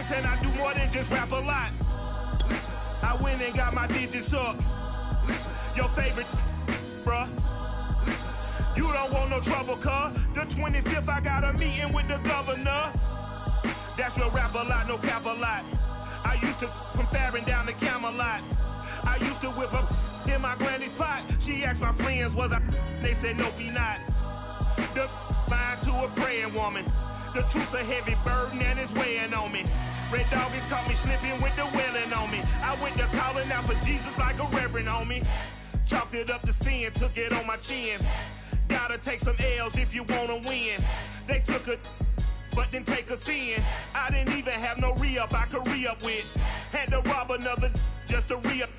this and I do more than just rap a lot. I went and got my digits up. Your favorite, bruh. You don't want no trouble, cuz. The 25th, I got a meeting with the governor. That's your rap a lot, no cap a lot. I used to from Farron down to Camelot. I used to whip up in my granny's pot. She asked my friends, was I? They said, nope, he not. The line to a praying woman. The truth's a heavy burden and it's weighing on me. Red doggies caught me slipping with the wailing on me. I went to calling out for Jesus like a reverend on me. Chalked it up to sin, took it on my chin. Gotta take some L's if you wanna win. They took a but didn't take a sin. I didn't even have no re-up I could re-up with. Had to rob another just to re-up.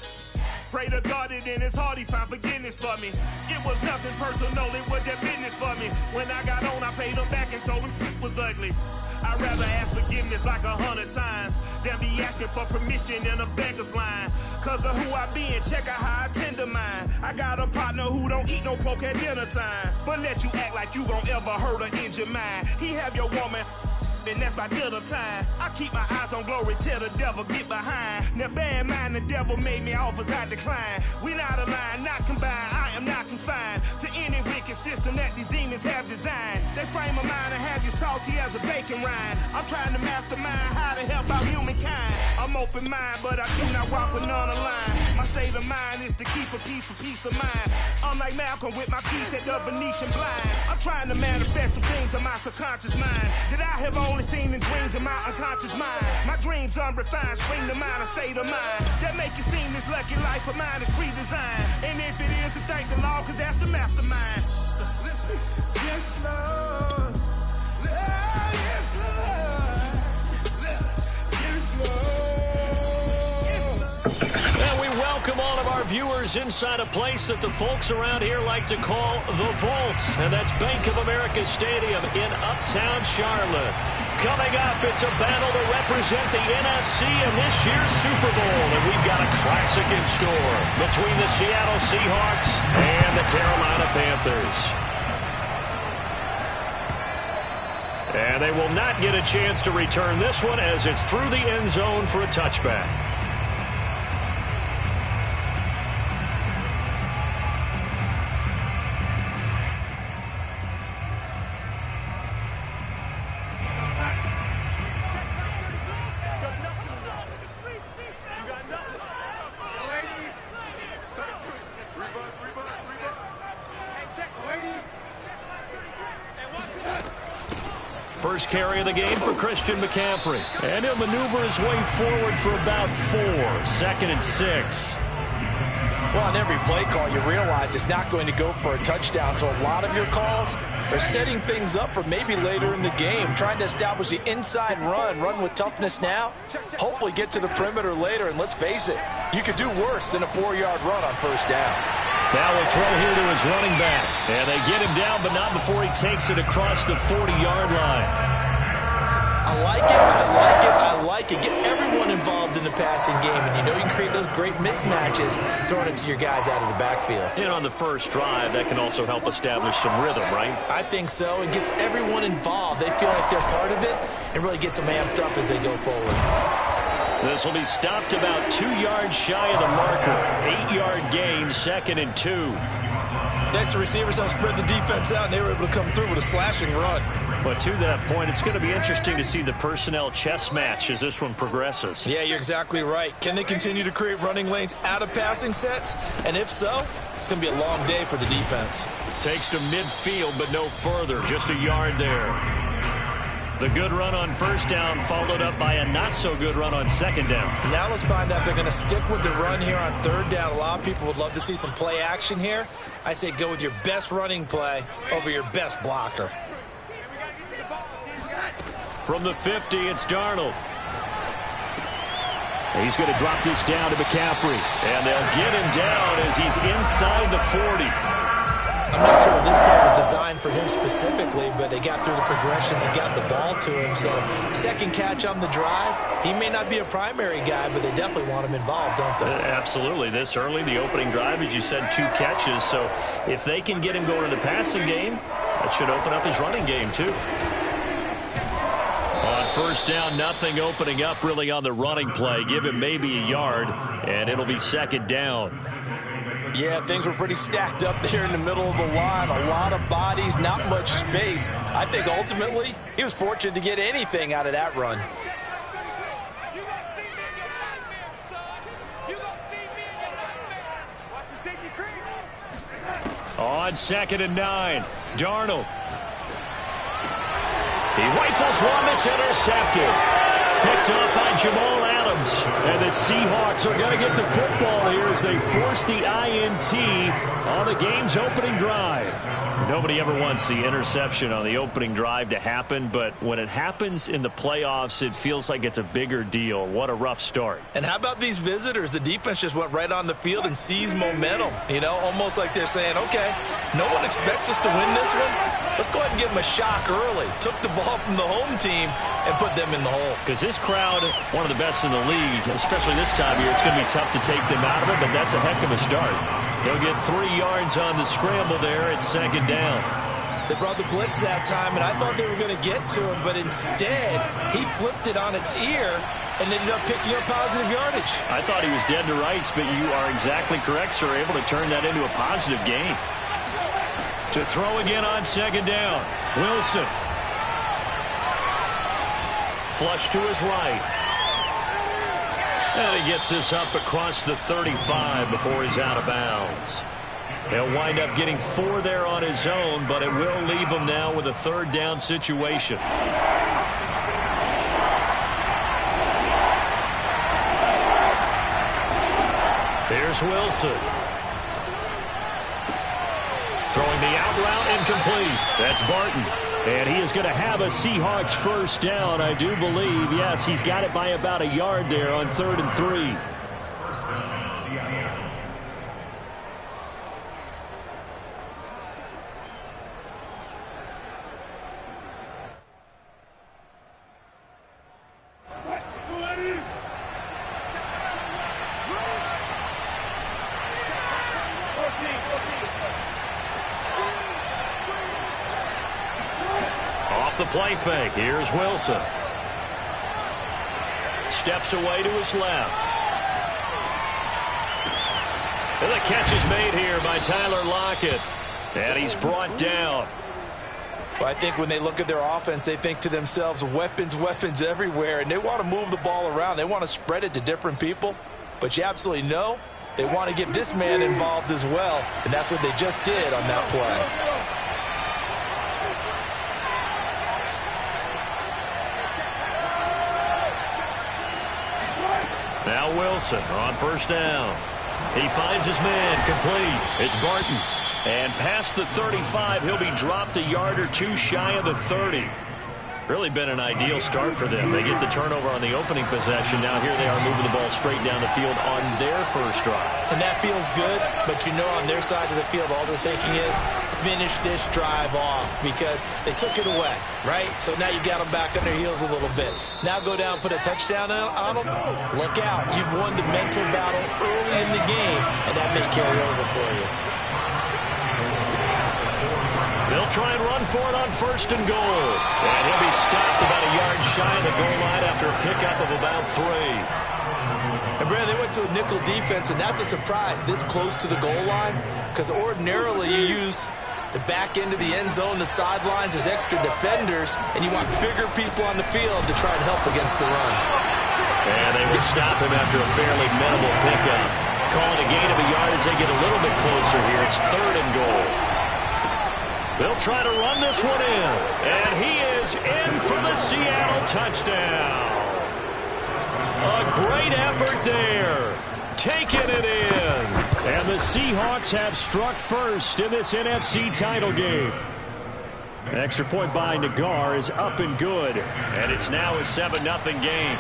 Pray to God that in his heart he found forgiveness for me. It was nothing personal, it was just business for me. When I got on, I paid him back and told him it was ugly. I'd rather ask forgiveness like 100 times than be asking for permission in a beggar's line. Cause of who I be and check out how I tend to mine. I got a partner who don't eat no pork at dinner time, but let you act like you gon' ever hurt or injure mine. He have your woman, and that's my dinner time. I keep my eyes on glory till the devil get behind. Now bear in mind the devil made me offers I decline. We not aligned, not combined, I am not confined to any wicked system that these demons have designed. They frame a mind and have you salty as a bacon rind. I'm trying to mastermind how to help out humankind. I'm open mind, but I do not walk with none aligned. My state of mind is to keep a peace for peace of mind. Unlike Malcolm with my piece at the Venetian blinds. I'm trying to manifest some things in my subconscious mind that I have only seen in dreams in my unconscious mind. My dreams unrefined, spring to mind, a state of mind that make it seem this lucky life of mine is pre-designed. And if it is, to thank the Lord, cause that's the mastermind. Yes, Lord. Yes, Lord. Yes, Lord. And we welcome all of our viewers inside a place that the folks around here like to call the Vault. And that's Bank of America Stadium in Uptown Charlotte. Coming up, it's a battle to represent the NFC in this year's Super Bowl. And we've got a classic in store between the Seattle Seahawks and the Carolina Panthers. And they will not get a chance to return this one as it's through the end zone for a touchback. First carry of the game for Christian McCaffrey. And he'll maneuver his way forward for about 4. 2nd and 6. Well, on every play call, you realize it's not going to go for a touchdown. So a lot of your calls are setting things up for maybe later in the game, trying to establish the inside run with toughness now, hopefully get to the perimeter later. And let's face it, you could do worse than a 4-yard run on first down. Now we'll throw here to his running back. And they get him down, but not before he takes it across the 40-yard line. I like it, I like it, I like it. Get everyone involved in the passing game, and you know you can create those great mismatches throwing it to your guys out of the backfield. And on the first drive, that can also help establish some rhythm, right? I think so. It gets everyone involved. They feel like they're part of it and really gets them amped up as they go forward. This will be stopped about 2 yards shy of the marker. 8-yard gain, 2nd and 2. Next, the receivers helped spread the defense out, and they were able to come through with a slashing run. But to that point, it's going to be interesting to see the personnel chess match as this one progresses. Yeah, you're exactly right. Can they continue to create running lanes out of passing sets? And if so, it's going to be a long day for the defense. Takes to midfield, but no further. Just a yard there. The good run on first down followed up by a not-so-good run on second down. Now let's find out if they're going to stick with the run here on third down. A lot of people would love to see some play action here. I say go with your best running play over your best blocker. From the 50, it's Darnold. He's going to drop this down to McCaffrey. And they'll get him down as he's inside the 40. I'm not sure if this play was designed for him specifically, but they got through the progressions and got the ball to him. So second catch on the drive. He may not be a primary guy, but they definitely want him involved, don't they? Absolutely. This early, the opening drive, as you said, 2 catches. So if they can get him going in the passing game, that should open up his running game, too. On first down, nothing opening up really on the running play. Give him maybe a yard, and it'll be second down. Yeah, things were pretty stacked up there in the middle of the line. A lot of bodies, not much space. I think ultimately he was fortunate to get anything out of that run. On 2nd and 9, Darnold. He rifles one that's intercepted. Picked up by Jamal Adams. And the Seahawks are going to get the football here as they force the INT on the game's opening drive. Nobody ever wants the interception on the opening drive to happen, but when it happens in the playoffs, it feels like it's a bigger deal. What a rough start. And how about these visitors? The defense just went right on the field and seized momentum. You know, almost like they're saying, okay, no one expects us to win this one. Let's go ahead and give them a shock early. Took the ball from the home team and put them in the hole. Because this crowd, one of the best in the league, especially this time of year, it's going to be tough to take them out of it, but that's a heck of a start. He'll get 3 yards on the scramble there at second down. They brought the blitz that time, and I thought they were going to get to him, but instead, he flipped it on its ear and ended up picking up positive yardage. I thought he was dead to rights, but you are exactly correct, sir, able to turn that into a positive gain. To throw again on second down, Wilson. Flush to his right. And he gets this up across the 35 before he's out of bounds. He'll wind up getting 4 there on his own, but it will leave him now with a third down situation. Here's Wilson. Throwing the out route incomplete. That's Barton. And he is going to have a Seahawks first down, I do believe. Yes, he's got it by about a yard there on 3rd and 3. The play fake. Here's Wilson. Steps away to his left. And the catch is made here by Tyler Lockett. And he's brought down. Well, I think when they look at their offense, they think to themselves, weapons, weapons everywhere. And they want to move the ball around. They want to spread it to different people. But you absolutely know they want to get this man involved as well. And that's what they just did on that play. Now Wilson on first down. He finds his man complete. It's Barton. And past the 35, he'll be dropped a yard or 2 shy of the 30. Really been an ideal start for them. They get the turnover on the opening possession. Now here they are moving the ball straight down the field on their first drive. And that feels good, but you know on their side of the field all they're thinking is finish this drive off because they took it away, right? So now you got them back on their heels a little bit. Now go down, put a touchdown on them. Look out. You've won the mental battle early in the game, and that may carry over for you. They'll try and run for it on 1st and goal. And he'll be stopped about a yard shy of the goal line after a pickup of about 3. And, Brad, they went to a nickel defense, and that's a surprise this close to the goal line because ordinarily you use the back end of the end zone, the sidelines as extra defenders, and you want bigger people on the field to try and help against the run. And they would stop him after a fairly minimal pickup. Calling a gain of a yard as they get a little bit closer here. It's 3rd and goal. They'll try to run this one in. And he is in for the Seattle touchdown. A great effort there. Taking it in. And the Seahawks have struck first in this NFC title game. An extra point by Nagar is up and good. And it's now a 7-0 game.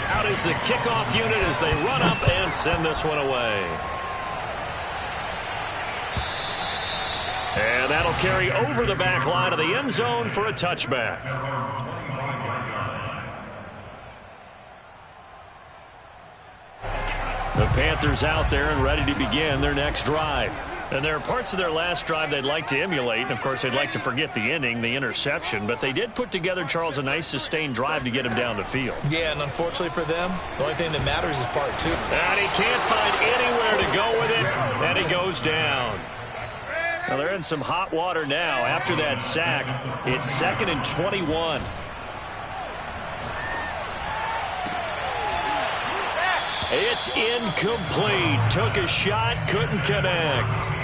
Out is the kickoff unit as they run up and send this one away. And that'll carry over the back line of the end zone for a touchback. The Panthers out there and ready to begin their next drive. And there are parts of their last drive they'd like to emulate. And, of course, they'd like to forget the inning, the interception. But they did put together, Charles, a nice sustained drive to get him down the field. Yeah, and unfortunately for them, the only thing that matters is part 2. And he can't find anywhere to go with it, and he goes down. Well, they're in some hot water now. After that sack, it's 2nd and 21. It's incomplete. Took a shot, couldn't connect.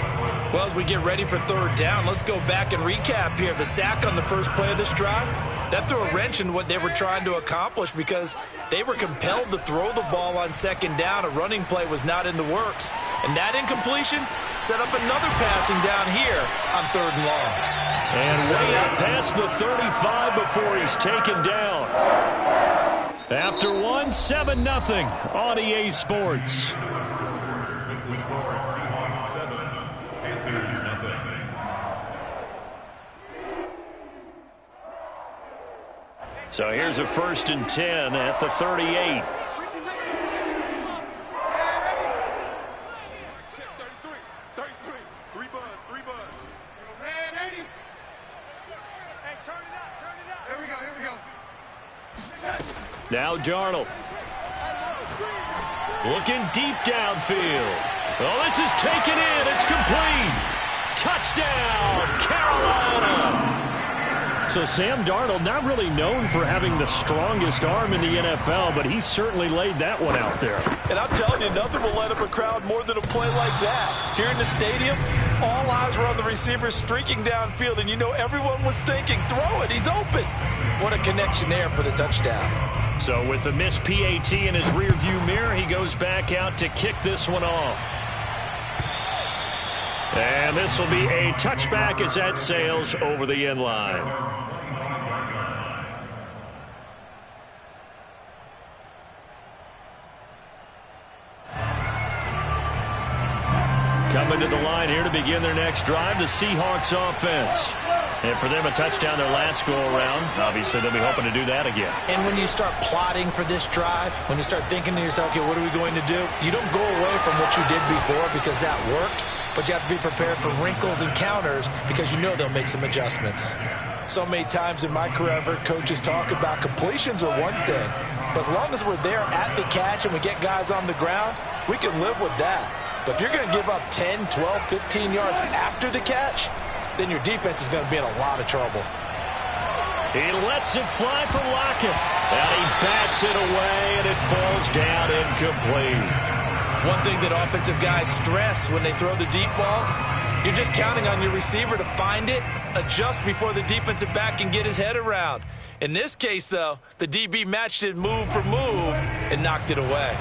Well, as we get ready for 3rd down, let's go back and recap here. The sack on the first play of this drive, that threw a wrench in what they were trying to accomplish because they were compelled to throw the ball on 2nd down. A running play was not in the works. And that incompletion set up another passing down here on 3rd and long. And way up past the 35 before he's taken down. After 1, 7-0 on EA Sports. So here's a 1st and 10 at the 38. Now Darnold. Looking deep downfield. Oh, this is taken in. It's complete. Touchdown, Carolina. So Sam Darnold, not really known for having the strongest arm in the NFL, but he certainly laid that one out there. And I'm telling you, nothing will light up a crowd more than a play like that. Here in the stadium, all eyes were on the receiver streaking downfield, and you know everyone was thinking, throw it, he's open. What a connection there for the touchdown. So with the missed PAT in his rearview mirror, he goes back out to kick this one off. And this will be a touchback as that sails over the end line. Coming to the line here to begin their next drive, the Seahawks offense. And for them, a touchdown their last go-around. Obviously, they'll be hoping to do that again. And when you start plotting for this drive, when you start thinking to yourself, okay, what are we going to do? You don't go away from what you did before because that worked, but you have to be prepared for wrinkles and counters because you know they'll make some adjustments. So many times in my career, I've heard coaches talk about completions are one thing, but as long as we're there at the catch and we get guys on the ground, we can live with that. But if you're going to give up 10, 12, 15 yards after the catch, then your defense is going to be in a lot of trouble. He lets it fly for Lockett. And he bats it away, and it falls down incomplete. One thing that offensive guys stress when they throw the deep ball, you're just counting on your receiver to find it, adjust before the defensive back can get his head around. In this case, though, the DB matched it move for move and knocked it away.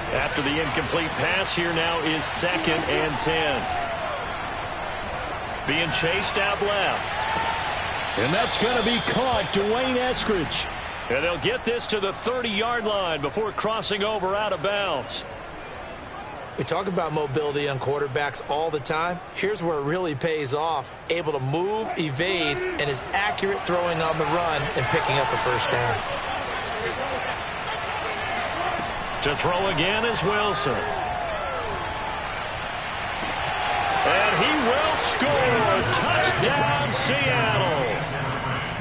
After the incomplete pass, here now is 2nd and 10. Being chased out left. And that's going to be caught, Dwayne Eskridge. And they'll get this to the 30-yard line before crossing over out of bounds. We talk about mobility on quarterbacks all the time. Here's where it really pays off. Able to move, evade, and is accurate throwing on the run and picking up a first down. To throw again is Wilson. And he will score. Touchdown, Seattle.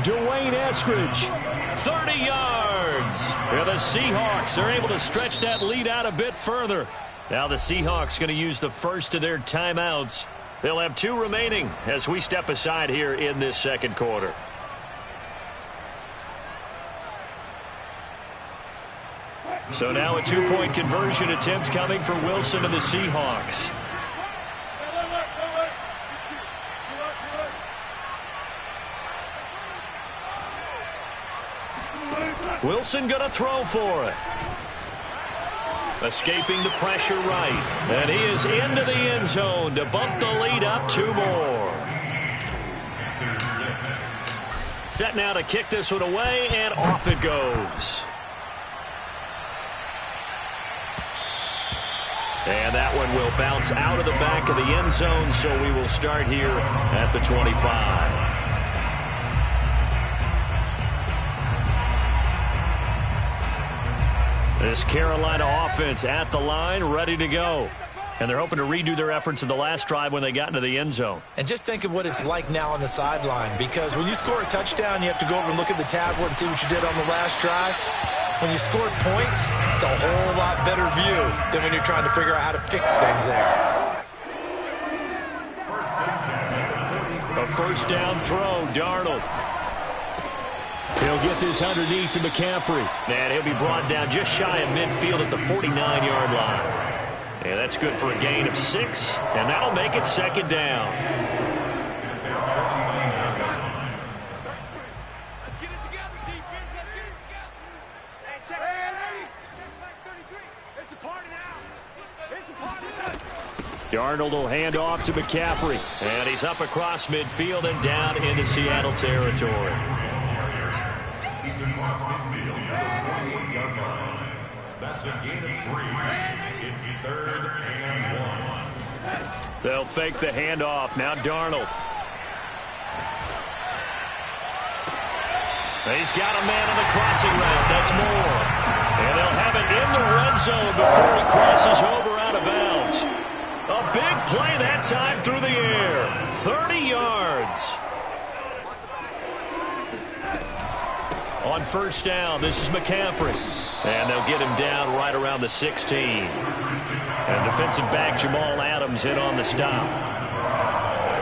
Dwayne Eskridge, 30 yards. And the Seahawks are able to stretch that lead out a bit further. Now the Seahawks going to use the first of their timeouts. They'll have 2 remaining as we step aside here in this second quarter. So now a 2-point conversion attempt coming for Wilson and the Seahawks. Wilson going to throw for it. Escaping the pressure right. And he is into the end zone to bump the lead up 2 more. Set now to kick this one away, and off it goes. And that one will bounce out of the back of the end zone, so we will start here at the 25. This Carolina offense at the line, ready to go. And they're hoping to redo their efforts in the last drive when they got into the end zone. And just think of what it's like now on the sideline, because when you score a touchdown, you have to go over and look at the tablet and see what you did on the last drive. When you scored points, it's a whole lot better view than when you're trying to figure out how to fix things there. A first down throw, Darnold. He'll get this underneath to McCaffrey. And he'll be brought down just shy of midfield at the 49-yard line. And that's good for a gain of 6, and that'll make it second down. Let's get it together, defense. Let's get it together. Hey, check back 33. It's a party now. It's a party now. Darnold will hand off to McCaffrey. And he's up across midfield and down into Seattle territory. He's across midfield to the 48-yard line. That's a gain of 3. It's 3rd and 1. They'll fake the handoff. Now Darnold. He's got a man on the crossing route. That's Moore. And they'll have it in the red zone before he crosses over out of bounds. A big play that time through the air. 30 yards. On first down, this is McCaffrey. And they'll get him down right around the 16. And defensive back Jamal Adams in on the stop.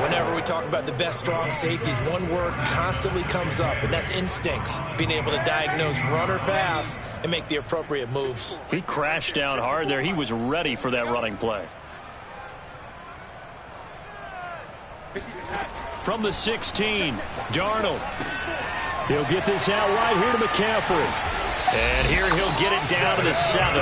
Whenever we talk about the best strong safeties, one word constantly comes up, and that's instincts. Being able to diagnose run or pass and make the appropriate moves. He crashed down hard there. He was ready for that running play. From the 16, Darnold. He'll get this out right here to McCaffrey. And here he'll get it down to the 7.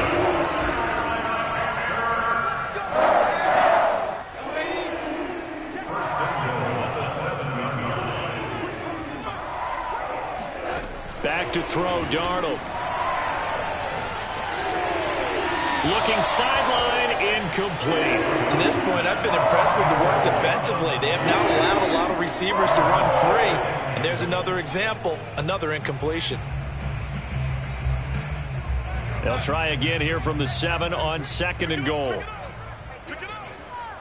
Back to throw, Darnold. Looking sideline, incomplete. To this point, I've been impressed with the work defensively. They have not allowed a lot of receivers to run free. And there's another example, another incompletion. They'll try again here from the 7 on 2nd and goal. Pick it up.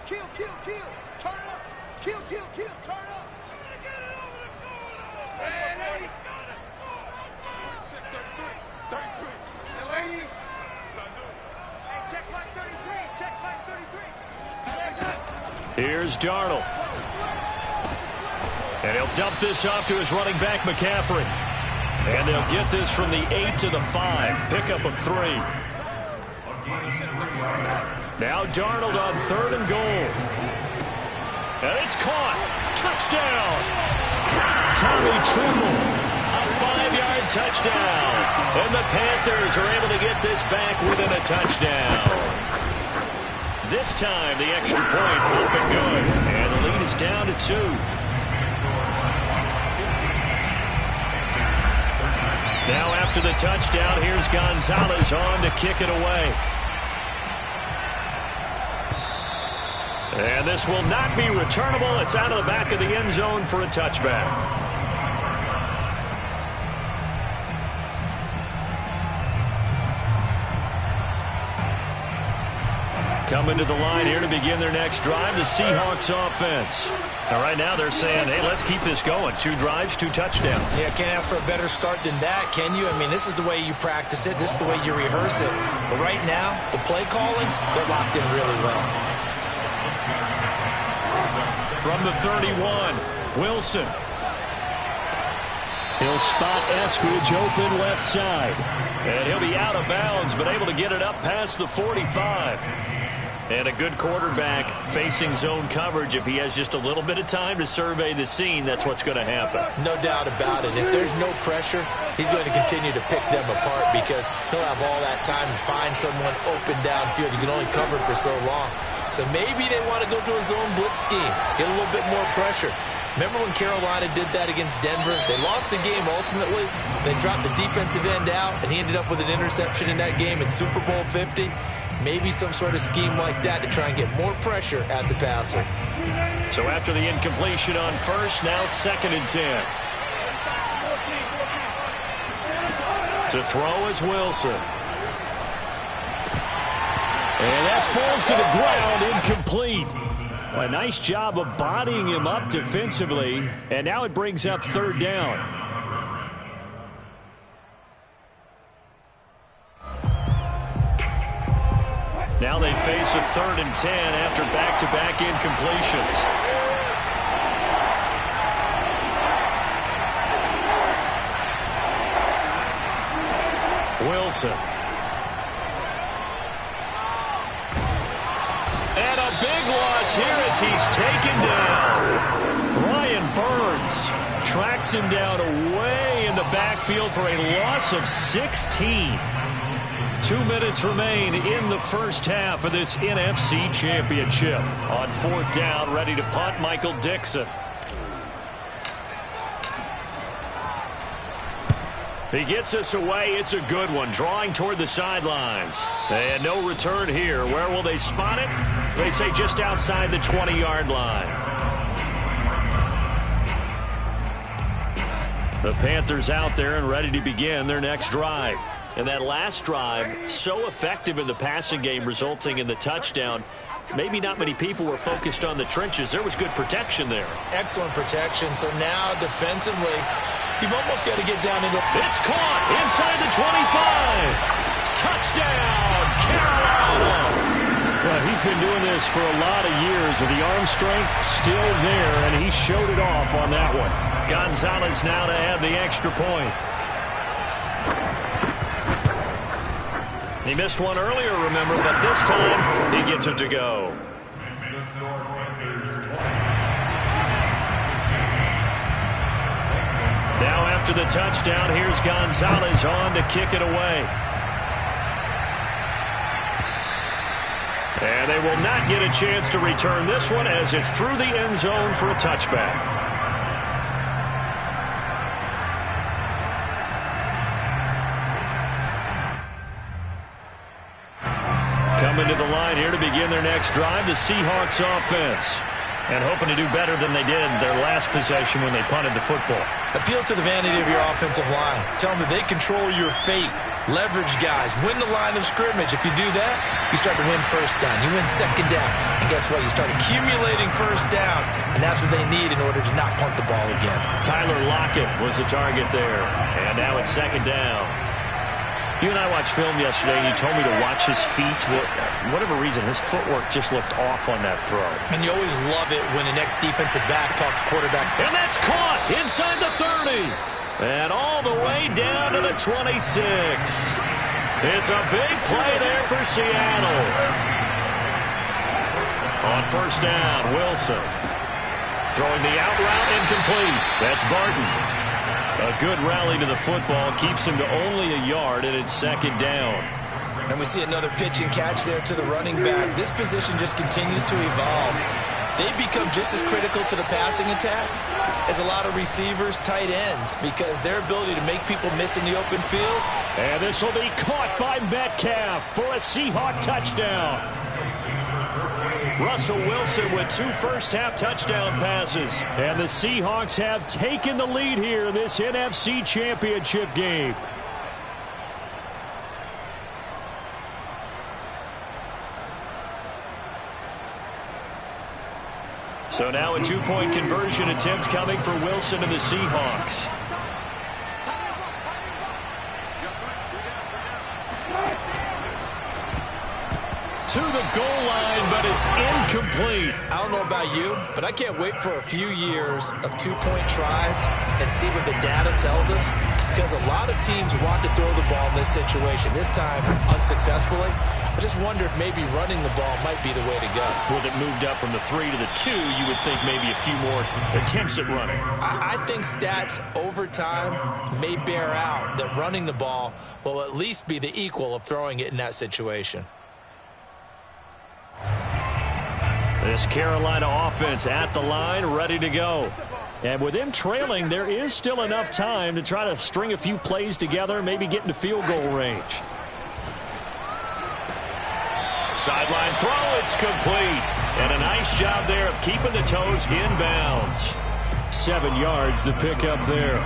Kill. Turn it up. Kill. Turn it up. Hey, 33. Hey, check back 33. Check back 33. Here's Darnold. And he'll dump this off to his running back, McCaffrey. And they'll get this from the 8 to the 5. Pickup of 3. Now Darnold on 3rd and goal. And it's caught. Touchdown. Tommy Tremble. A 5-yard touchdown. And the Panthers are able to get this back within a touchdown. This time the extra point up and good. And the lead is down to 2. Now after the touchdown, here's Gonzalez on to kick it away. And this will not be returnable. It's out of the back of the end zone for a touchback. Coming to the line here to begin their next drive, the Seahawks offense. Now, right now they're saying, hey, let's keep this going. 2 drives, 2 touchdowns. Yeah, can't ask for a better start than that, can you? I mean, this is the way you practice it. This is the way you rehearse it. But right now, the play calling, they're locked in really well. From the 31, Wilson. He'll spot Eskridge open left side. And he'll be out of bounds, but able to get it up past the 45. And a good quarterback facing zone coverage. If he has just a little bit of time to survey the scene, that's what's going to happen. No doubt about it. If there's no pressure, he's going to continue to pick them apart because he'll have all that time to find someone open downfield. You can only cover for so long. So maybe they want to go to a zone blitz scheme, get a little bit more pressure. Remember when Carolina did that against Denver? They lost the game ultimately. They dropped the defensive end out, and he ended up with an interception in that game in Super Bowl 50. Maybe some sort of scheme like that to try and get more pressure at the passer. So after the incompletion on first, now 2nd and 10. To throw is Wilson. And that falls to the ground, incomplete. A nice job of bodying him up defensively, and now it brings up third down. Now they face a 3rd and 10 after back-to-back incompletions. Wilson. And a big loss here as he's taken down. Brian Burns tracks him down away in the backfield for a loss of 16. 2 minutes remain in the first half of this NFC Championship. On 4th down, ready to punt, Michael Dixon. He gets us away. It's a good one. Drawing toward the sidelines. And no return here. Where will they spot it? They say just outside the 20-yard line. The Panthers out there and ready to begin their next drive. And that last drive, so effective in the passing game, resulting in the touchdown. Maybe not many people were focused on the trenches. There was good protection there. Excellent protection. So now defensively, you've almost got to get down into... It's caught inside the 25. Touchdown, Carolina. Well, he's been doing this for a lot of years with the arm strength still there, and he showed it off on that one. Gonzalez now to add the extra point. He missed one earlier, remember, but this time he gets it to go. Now after the touchdown, here's Gonzalez on to kick it away. And they will not get a chance to return this one as it's through the end zone for a touchback. Coming to the line here to begin their next drive, the Seahawks offense. And hoping to do better than they did their last possession when they punted the football. Appeal to the vanity of your offensive line. Tell them that they control your fate. Leverage guys. Win the line of scrimmage. If you do that, you start to win first down. You win second down. And guess what? You start accumulating first downs. And that's what they need in order to not punt the ball again. Tyler Lockett was the target there. And now it's second down. You and I watched film yesterday, and you told me to watch his feet. For whatever reason, his footwork just looked off on that throw. And you always love it when the next defensive back talks quarterback. And that's caught inside the 30. And all the way down to the 26. It's a big play there for Seattle. On first down, Wilson. Throwing the out route incomplete. That's Barton. A good rally to the football keeps him to only a yard, and it's second down. And we see another pitch and catch there to the running back. This position just continues to evolve. They become just as critical to the passing attack as a lot of receivers, tight ends, because their ability to make people miss in the open field. And this will be caught by Metcalf for a Seahawk touchdown. Russell Wilson with 2 first-half touchdown passes. And the Seahawks have taken the lead here in this NFC Championship game. So now a 2-point conversion attempt coming for Wilson and the Seahawks. To the goal line, but it's incomplete. I don't know about you, but I can't wait for a few years of 2-point tries and see what the data tells us, because a lot of teams want to throw the ball in this situation, this time unsuccessfully. I just wonder if maybe running the ball might be the way to go. With it moved up from the 3 to the 2, you would think maybe a few more attempts at running. I think stats over time may bear out that running the ball will at least be the equal of throwing it in that situation. This Carolina offense at the line, ready to go. And with them trailing, there is still enough time to try to string a few plays together, maybe get into field goal range. Sideline throw, it's complete. And a nice job there of keeping the toes inbounds. 7 yards to pick up there.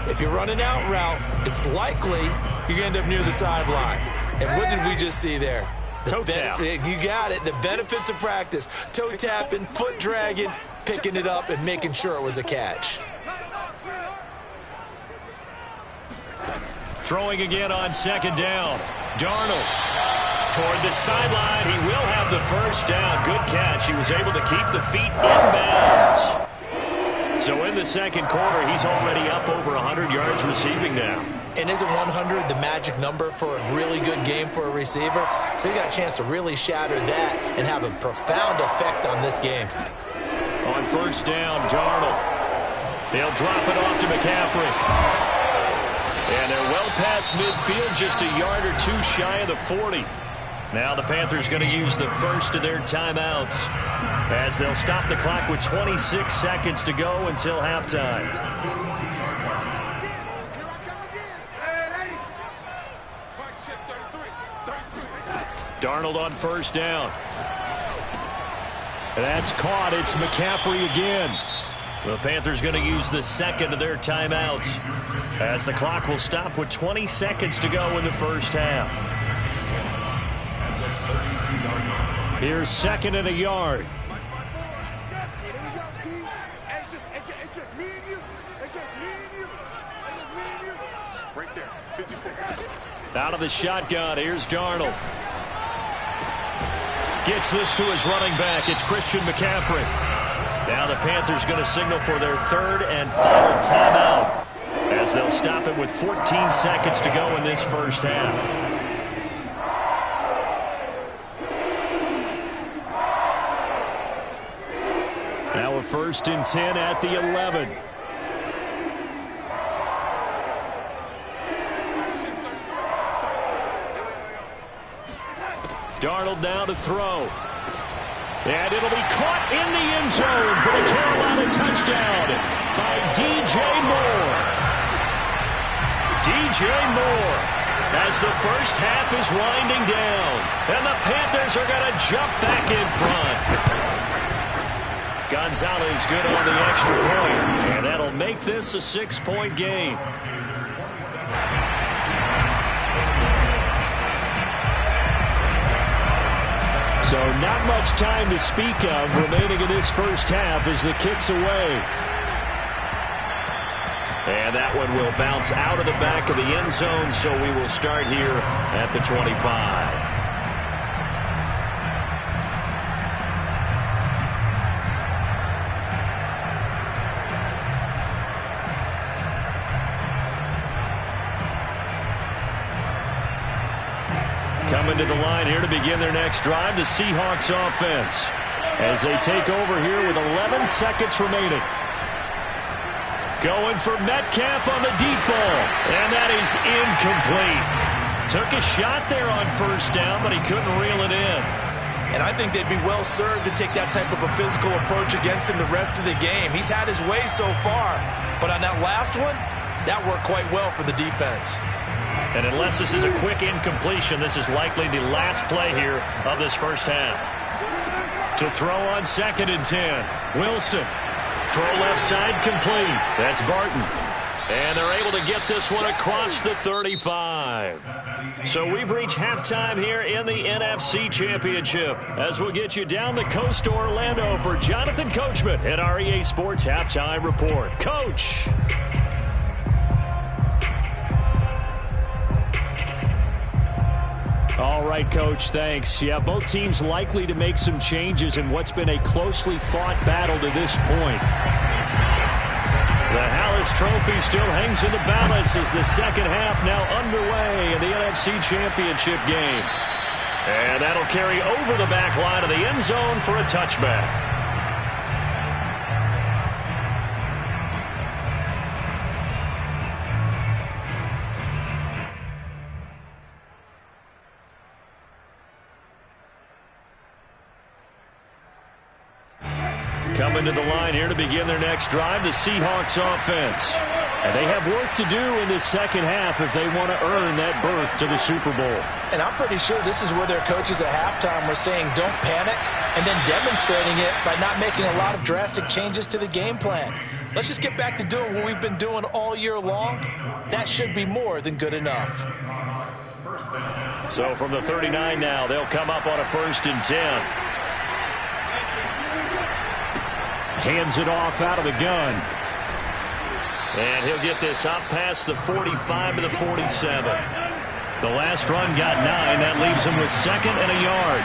If you're running out route, it's likely you're going to end up near the sideline. And what did we just see there? Toe tap. You got it. The benefits of practice. Toe tapping, foot dragging, picking it up, and making sure it was a catch. Throwing again on second down. Darnold toward the sideline. He will have the first down. Good catch. He was able to keep the feet inbounds. So in the second quarter, he's already up over 100 yards receiving now. And isn't 100 the magic number for a really good game for a receiver? So he got a chance to really shatter that and have a profound effect on this game. On first down, Darnold. They'll drop it off to McCaffrey. And they're well past midfield, just a yard or two shy of the 40. Now the Panthers going to use the first of their timeouts as they'll stop the clock with 26 seconds to go until halftime. Darnold on first down. That's caught. It's McCaffrey again. The Panthers going to use the second of their timeouts as the clock will stop with 20 seconds to go in the first half. Here's second and a yard. It's just me and you. It's just me and you. It's just me and you. Right there. 54. Out of the shotgun, here's Darnold. Gets this to his running back. It's Christian McCaffrey. Now the Panthers going to signal for their third and final timeout as they'll stop it with 14 seconds to go in this first half. Now a 1st and 10 at the 11. Darnold now to throw. And it'll be caught in the end zone for the Carolina touchdown by DJ Moore. DJ Moore as the first half is winding down. And the Panthers are going to jump back in front. Gonzalez good on the extra point. And that'll make this a 6-point game. So not much time to speak of remaining in this first half as the kick's away. And that one will bounce out of the back of the end zone, so we will start here at the 25. Coming to the line here to begin their next drive, the Seahawks offense, as they take over here with 11 seconds remaining. Going for Metcalf on the deep ball, and that is incomplete. Took a shot there on first down, but he couldn't reel it in. And I think they'd be well served to take that type of a physical approach against him the rest of the game. He's had his way so far, but on that last one, that worked quite well for the defense. And unless this is a quick incompletion, this is likely the last play here of this first half. To throw on 2nd and 10. Wilson. Throw left side complete. That's Barton. And they're able to get this one across the 35. So we've reached halftime here in the NFC Championship as we'll get you down the coast to Orlando for Jonathan Coachman at our EA Sports Halftime Report. Coach. All right, Coach, thanks. Yeah, both teams likely to make some changes in what's been a closely fought battle to this point. The Hallis Trophy still hangs in the balance as the second half now underway in the NFC Championship game. And that'll carry over the back line of the end zone for a touchback. Coming to the line here to begin their next drive, the Seahawks offense. And they have work to do in this second half if they want to earn that berth to the Super Bowl. And I'm pretty sure this is where their coaches at halftime were saying don't panic, and then demonstrating it by not making a lot of drastic changes to the game plan. Let's just get back to doing what we've been doing all year long. That should be more than good enough. first down. So from the 39 now, they'll come up on a 1st and 10. Hands it off out of the gun. And he'll get this up past the 45 to the 47. The last run got 9. That leaves him with 2nd and a yard.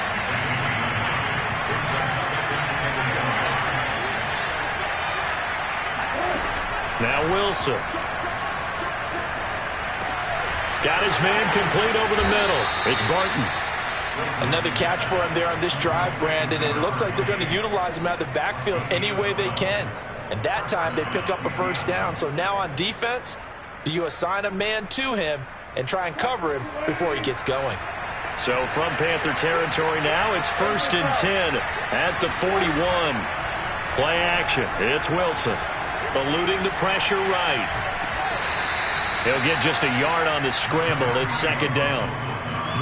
Now Wilson. Got his man complete over the middle. It's Barton. Another catch for him there on this drive, Brandon. And it looks like they're going to utilize him out of the backfield any way they can. And that time they pick up a 1st down. So now on defense, do you assign a man to him and try and cover him before he gets going? So from Panther territory now, it's 1st and 10 at the 41. Play action. It's Wilson. Eluding the pressure right. He'll get just a yard on the scramble. It's 2nd down.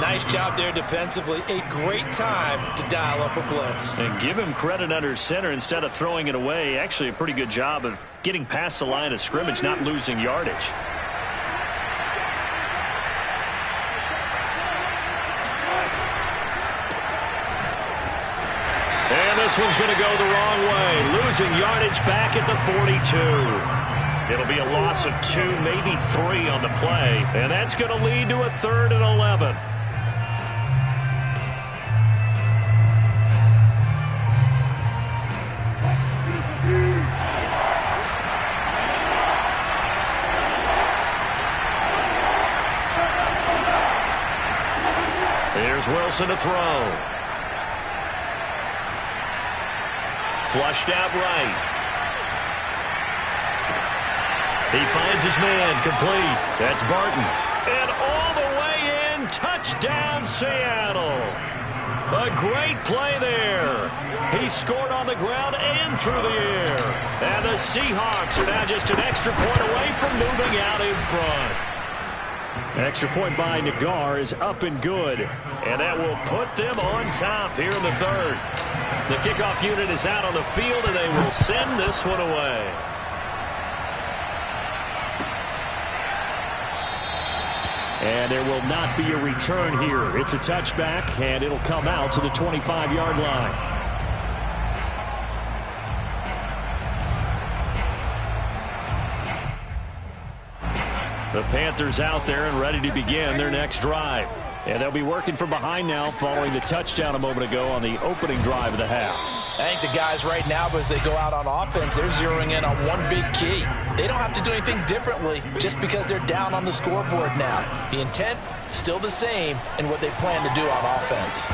Nice job there defensively. A great time to dial up a blitz. And give him credit under center instead of throwing it away. Actually, a pretty good job of getting past the line of scrimmage, not losing yardage. And this one's going to go the wrong way. Losing yardage back at the 42. It'll be a loss of 2, maybe 3 on the play. And that's going to lead to a 3rd and 11. Here's Wilson to throw. Flushed out right. He finds his man complete. That's Barton. And all the way in. Touchdown, Seattle. A great play there. He scored on the ground and through the air. And the Seahawks are now just an extra point away from moving out in front. An extra point by Nagar is up and good. And that will put them on top here in the 3rd. The kickoff unit is out on the field, and they will send this one away. And there will not be a return here. It's a touchback, and it'll come out to the 25-yard line. The Panthers out there and ready to begin their next drive. And they'll be working from behind now following the touchdown a moment ago on the opening drive of the half. I think the guys right now, as they go out on offense, they're zeroing in on one big key. They don't have to do anything differently just because they're down on the scoreboard now. The intent, still the same in what they plan to do on offense.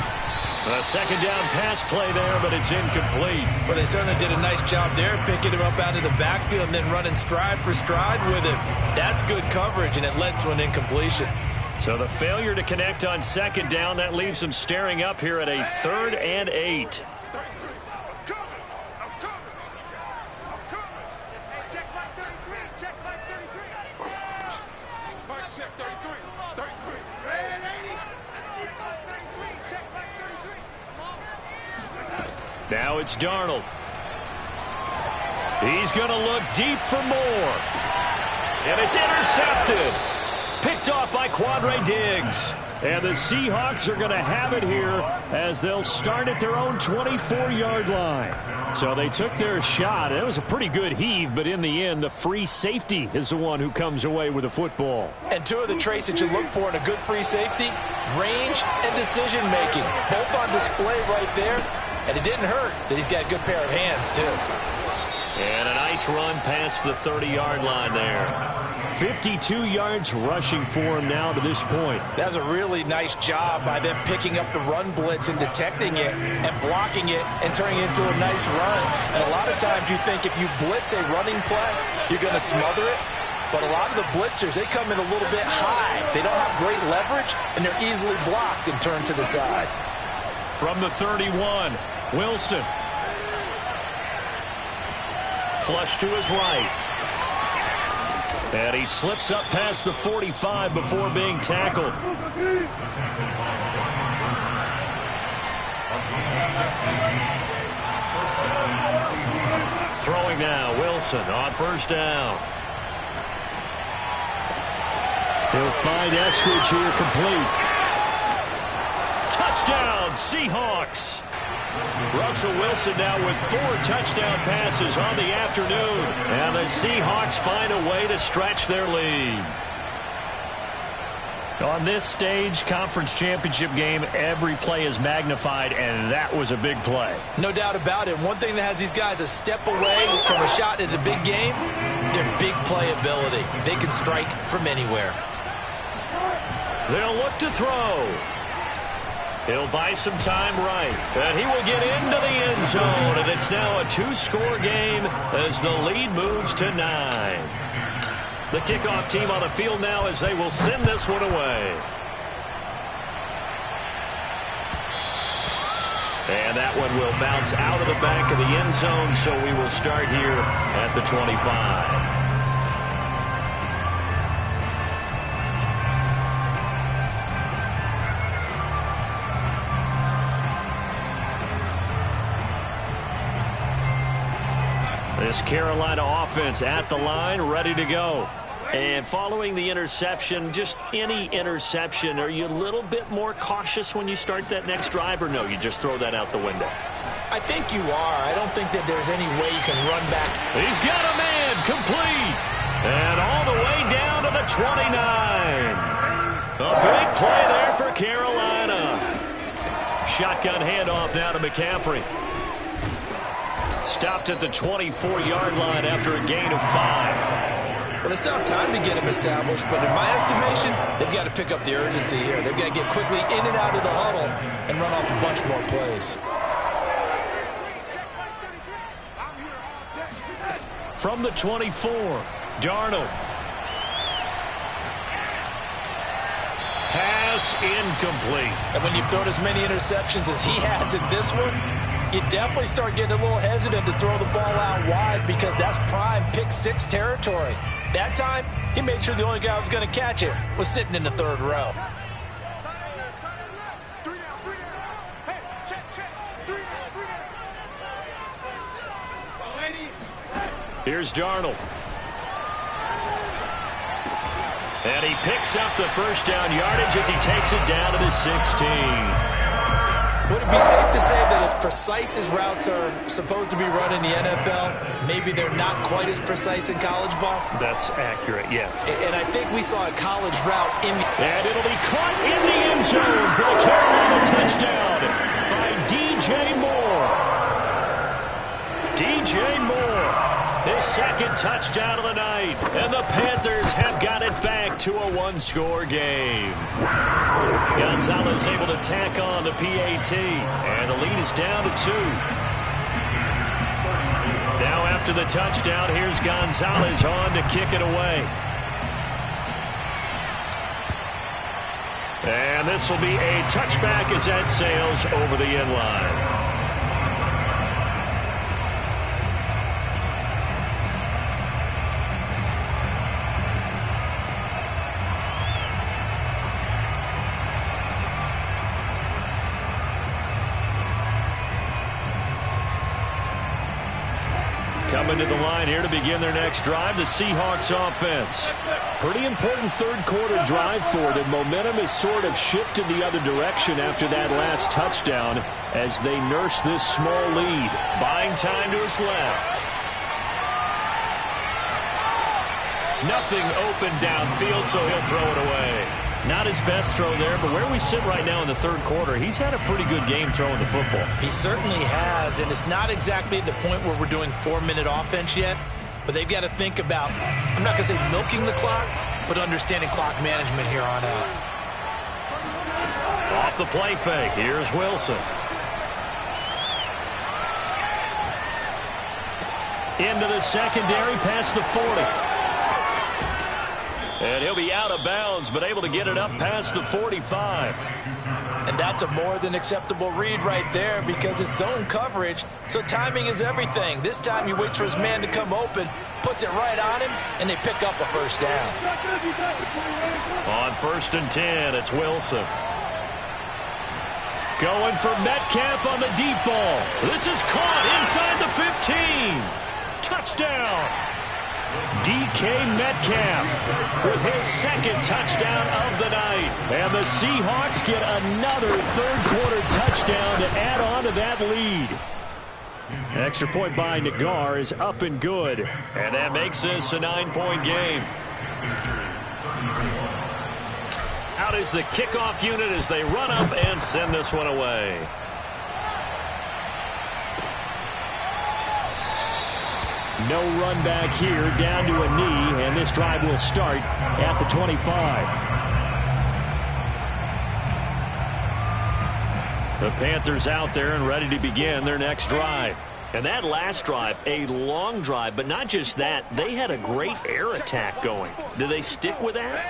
A 2nd down pass play there, but it's incomplete. Well, they certainly did a nice job there, picking him up out of the backfield and then running stride for stride with him. That's good coverage, and it led to an incompletion. So the failure to connect on 2nd down, that leaves them staring up here at a 3rd and 8. Now it's Darnold. He's going to look deep for more. And it's intercepted. Picked off by Quandre Diggs. And the Seahawks are going to have it here as they'll start at their own 24-yard line. So they took their shot. It was a pretty good heave, but in the end, the free safety is the one who comes away with the football. And 2 of the traits that you look for in a good free safety, range and decision-making. Both on display right there. And it didn't hurt that he's got a good pair of hands, too. And a nice run past the 30-yard line there. 52 yards rushing for him now to this point. That was a really nice job by them picking up the run blitz and detecting it and blocking it and turning it into a nice run. And a lot of times you think if you blitz a running play, you're going to smother it. But a lot of the blitzers, they come in a little bit high. They don't have great leverage, and they're easily blocked and turned to the side. From the 31, Wilson. Flush to his right. And he slips up past the 45 before being tackled. Throwing now, Wilson on 1st down. He'll find Eskridge here complete. Touchdown, Seahawks. Russell Wilson now with 4 touchdown passes on the afternoon. And the Seahawks find a way to stretch their lead. On this stage, conference championship game, every play is magnified, and that was a big play. No doubt about it. One thing that has these guys a step away from a shot at the big game, their big play ability. They can strike from anywhere. They'll look to throw. He'll buy some time right. And he will get into the end zone. And it's now a 2-score game as the lead moves to 9. The kickoff team on the field now as they will send this one away. And that one will bounce out of the back of the end zone. So we will start here at the 25. This Carolina offense at the line, ready to go. And following the interception, just any interception, are you a little bit more cautious when you start that next drive, or no, you just throw that out the window? I think you are. I don't think that there's any way you can run back. He's got a man, complete. And all the way down to the 29. A big play there for Carolina. Shotgun handoff now to McCaffrey. Stopped at the 24-yard line after a gain of 5. Well, they still have time to get him established, but in my estimation, they've got to pick up the urgency here. They've got to get quickly in and out of the huddle and run off a bunch more plays. From the 24, Darnold. Pass incomplete. And when you've thrown as many interceptions as he has in this one, you definitely start getting a little hesitant to throw the ball out wide because that's prime pick 6 territory. That time, he made sure the only guy who was going to catch it was sitting in the 3rd row. Here's Darnold. And he picks up the first down yardage as he takes it down to the 16. Would it be safe to say that as precise as routes are supposed to be run in the NFL, maybe they're not quite as precise in college ball? That's accurate, yeah. And I think we saw a college route in the... And it'll be caught in the end zone for the Carolina touchdown by DJ Moore. DJ Moore, his 2nd touchdown of the night. And the Panthers have got it back to a 1-score game. Gonzalez able to tack on the PAT. And the lead is down to 2. Now after the touchdown, here's Gonzalez on to kick it away. And this will be a touchback as that sails over the end line. Coming to the line here to begin their next drive, the Seahawks offense. Pretty important 3rd quarter drive for them. Momentum has sort of shifted the other direction after that last touchdown as they nurse this small lead. Buying time to his left. Nothing open downfield, so he'll throw it away. Not his best throw there, but where we sit right now in the 3rd quarter, he's had a pretty good game throwing the football. He certainly has, and it's not exactly at the point where we're doing 4-minute offense yet, but they've got to think about, I'm not going to say milking the clock, but understanding clock management here on out. Off the play fake, here's Wilson. Into the secondary, past the 40. And he'll be out of bounds, but able to get it up past the 45. And that's a more than acceptable read right there because it's zone coverage, so timing is everything. This time he waits for his man to come open, puts it right on him, and they pick up a first down. On 1st and 10, it's Wilson. Going for Metcalf on the deep ball. This is caught inside the 15. Touchdown. DK Metcalf with his second touchdown of the night. And the Seahawks get another third-quarter touchdown to add on to that lead. Extra point by Nagar is up and good. And that makes this a 9-point game. Out is the kickoff unit as they run up and send this one away. No run back here, down to a knee, and this drive will start at the 25. The Panthers out there and ready to begin their next drive. And that last drive, a long drive, but not just that, they had a great air attack going. Do they stick with that?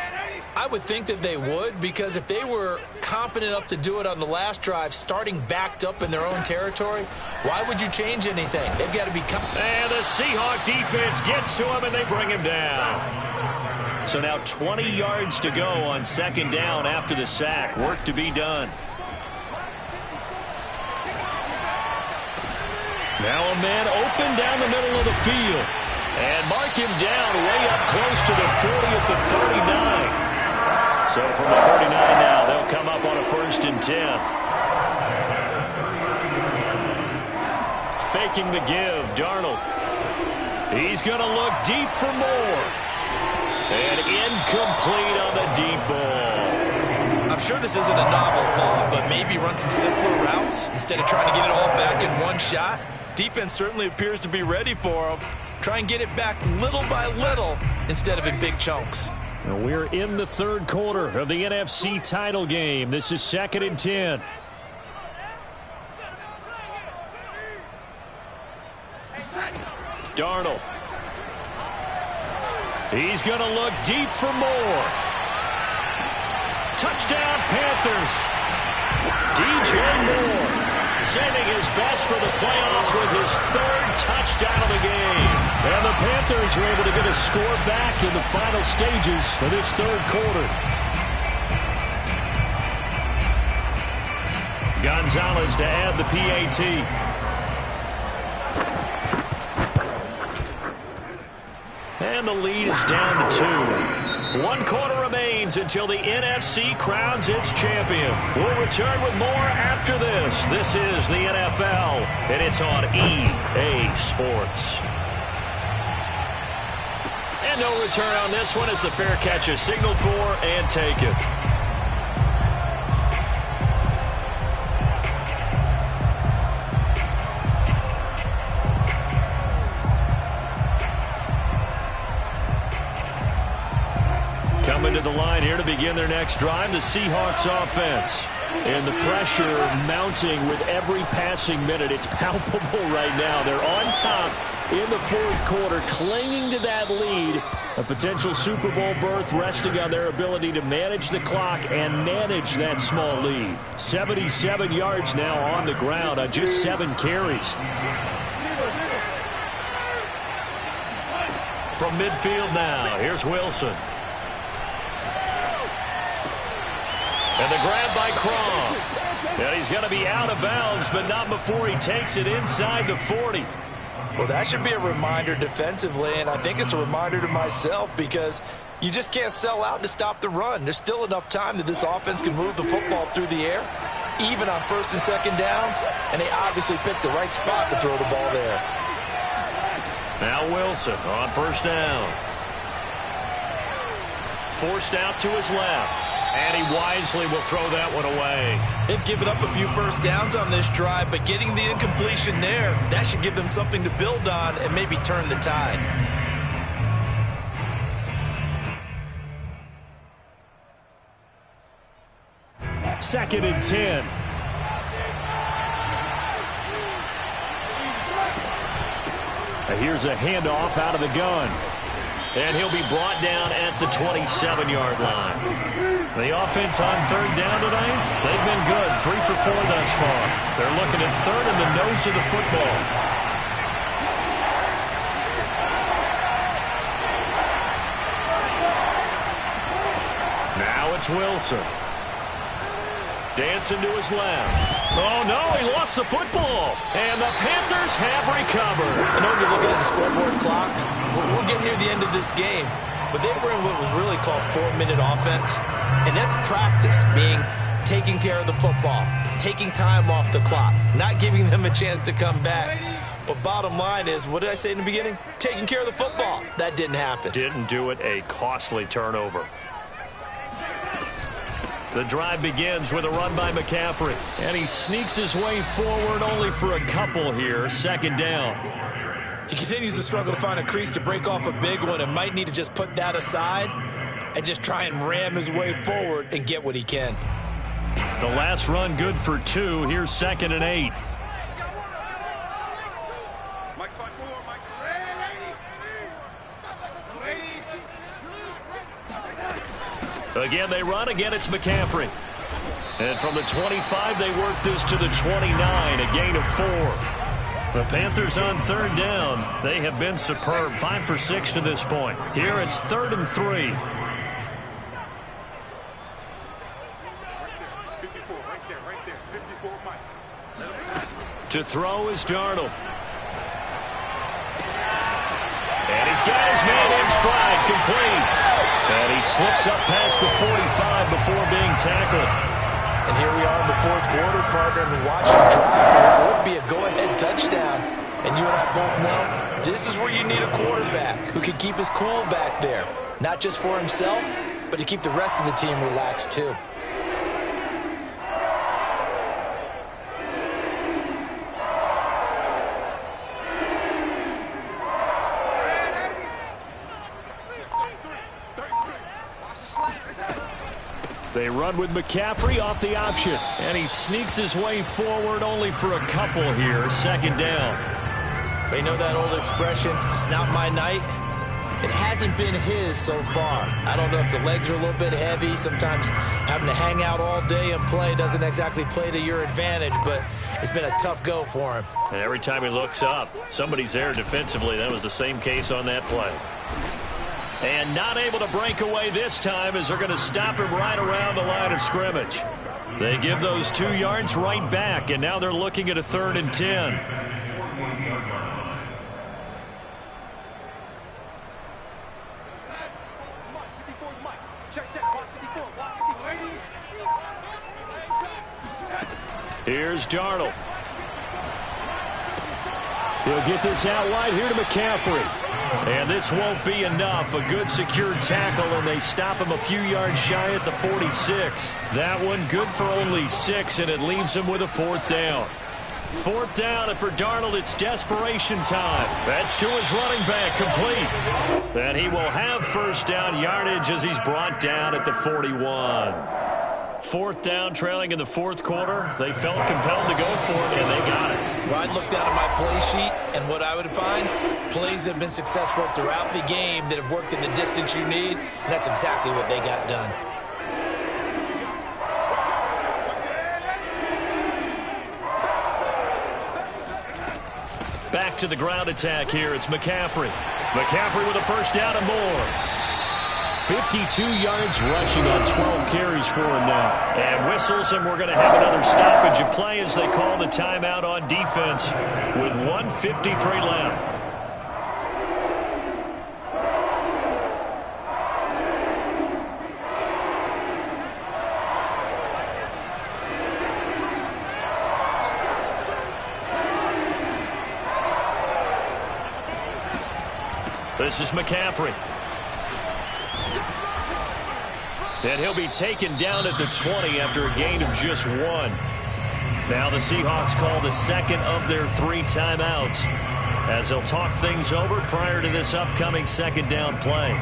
I would think that they would, because if they were confident enough to do it on the last drive, starting backed up in their own territory, why would you change anything? They've got to be confident. And the Seahawk defense gets to him, and they bring him down. So now 20 yards to go on second down after the sack. Work to be done. Now a man open down the middle of the field. And mark him down way up close to the 40 at the 39. So from the 49 now, they'll come up on a 1st and 10. Faking the give, Darnold. He's going to look deep for more. And incomplete on the deep ball. I'm sure this isn't a novel thought, but maybe run some simpler routes instead of trying to get it all back in one shot. Defense certainly appears to be ready for him. Try and get it back little by little instead of in big chunks. We're in the third quarter of the NFC title game. This is 2nd and 10. Darnold. He's going to look deep for more. Touchdown, Panthers. DJ Moore saving his best for the playoffs with his 3rd touchdown of the game. And the Panthers are able to get a score back in the final stages of this third quarter. Gonzalez to add the PAT. And the lead is down to 2. 1 quarter remains until the NFC crowns its champion. We'll return with more after this. This is the NFL, and it's on EA Sports. And no return on this one as the fair catch is signaled for and taken. Coming to the line here to begin their next drive, the Seahawks offense. And the pressure mounting with every passing minute. It's palpable right now. They're on top in the fourth quarter, clinging to that lead. A potential Super Bowl berth resting on their ability to manage the clock and manage that small lead. 77 yards now on the ground on just 7 carries. From midfield now, here's Wilson. And the grab by Croft. And he's going to be out of bounds, but not before he takes it inside the 40. Well, that should be a reminder defensively, and I think it's a reminder to myself because you just can't sell out to stop the run. There's still enough time that this offense can move the football through the air, even on 1st and 2nd downs, and they obviously picked the right spot to throw the ball there. Now Wilson on 1st down. Forced out to his left. And he wisely will throw that one away. They've given up a few first downs on this drive, but getting the incompletion there, that should give them something to build on and maybe turn the tide. Second and 10. Here's a handoff out of the gun. And he'll be brought down at the 27-yard line. The offense on 3rd down tonight, they've been good. 3 for 4 thus far. They're looking at 3rd in the nose of the football. Now it's Wilson. Dancing to his left. Oh, no, he lost the football. And the Panthers have recovered. I know you're looking at the scoreboard clock. We're getting near the end of this game. But they were in what was really called 4-minute offense. And that's practice, being taking care of the football, taking time off the clock, not giving them a chance to come back. But bottom line is, what did I say in the beginning? Taking care of the football. That didn't happen. Didn't do it. A costly turnover. The drive begins with a run by McCaffrey. And he sneaks his way forward only for a couple here. Second down. He continues to struggle to find a crease to break off a big one and might need to just put that aside and just try and ram his way forward and get what he can. The last run good for 2. Here's 2nd and 8. Again, they run. Again, it's McCaffrey. And from the 25, they work this to the 29, a gain of 4. The Panthers on 3rd down. They have been superb. 5 for 6 to this point. Here it's 3rd and 3. To throw is Darnold. And he's got his man in stride, complete. And he slips up past the 45 before being tackled. And here we are in the 4th quarter, partner, and watching drive for what would be a go-ahead touchdown. And you and I both know this is where you need a quarterback who can keep his cool back there. Not just for himself, but to keep the rest of the team relaxed too. They run with McCaffrey off the option. And he sneaks his way forward only for a couple here. 2nd down. They know that old expression, it's not my night. It hasn't been his so far. I don't know if the legs are a little bit heavy. Sometimes having to hang out all day and play doesn't exactly play to your advantage, but it's been a tough go for him. And every time he looks up, somebody's there defensively. That was the same case on that play. And not able to break away this time as they're going to stop him right around the line of scrimmage. They give those 2 yards right back, and now they're looking at a 3rd and 10. Here's Darnold. He'll get this out wide here to McCaffrey. And this won't be enough. A good secured tackle, and they stop him a few yards shy at the 46. That one good for only 6, and it leaves him with a 4th down. 4th down, and for Darnold, it's desperation time. That's to his running back, complete. And he will have 1st down yardage as he's brought down at the 41. 4th down, trailing in the 4th quarter. They felt compelled to go for it, and they got it. Well, I'd look down at my play sheet, and what I would find, plays have been successful throughout the game that have worked in the distance you need, and that's exactly what they got done. Back to the ground attack here. It's McCaffrey. McCaffrey with a 1st down and more. 52 yards rushing on 12 carries for him now. And whistles, and we're going to have another stoppage of play as they call the timeout on defense with 1:53 left. This is McCaffrey. And he'll be taken down at the 20 after a gain of just 1. Now the Seahawks call the 2nd of their 3 timeouts as they'll talk things over prior to this upcoming 2nd down play.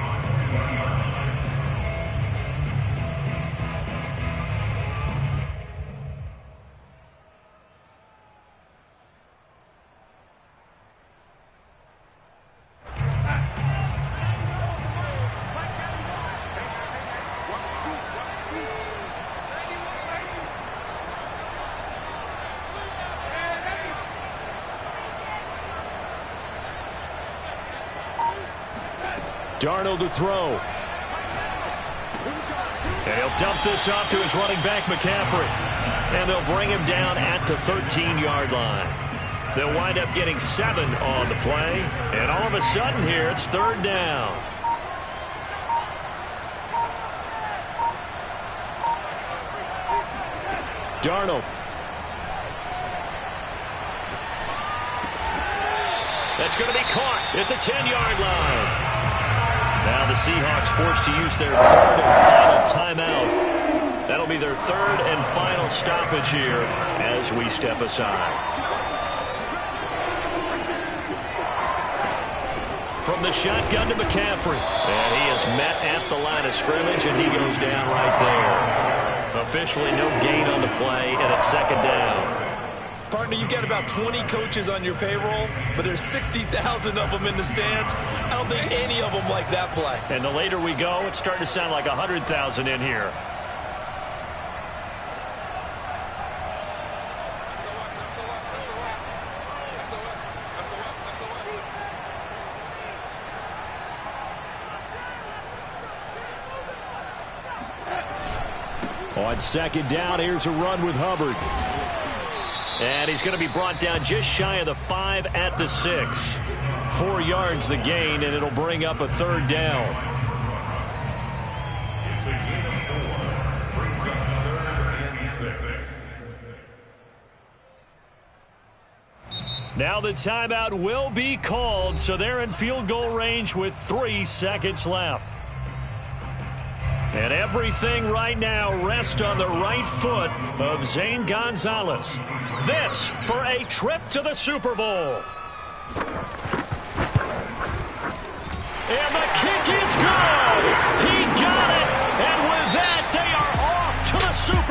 Darnold to throw. And he'll dump this off to his running back, McCaffrey. And they'll bring him down at the 13-yard line. They'll wind up getting 7 on the play. And all of a sudden here, it's 3rd down. Darnold. That's going to be caught at the 10-yard line. Now the Seahawks forced to use their 3rd and final timeout. That'll be their 3rd and final stoppage here as we step aside. From the shotgun to McCaffrey. And he is met at the line of scrimmage, and he goes down right there. Officially no gain on the play, and it's 2nd down. Partner, you've got about 20 coaches on your payroll, but there's 60,000 of them in the stands. I don't think any of them like that play. And the later we go, it's starting to sound like 100,000 in here. On 2nd down, here's a run with Hubbard. And he's going to be brought down just shy of the 5 at the 6. 4 yards the gain, and it'll bring up a 3rd down. It's a gain of 4. Brings up 3rd and 6. Now the timeout will be called, so they're in field goal range with 3 seconds left. And everything right now rests on the right foot of Zane Gonzalez. This for a trip to the Super Bowl.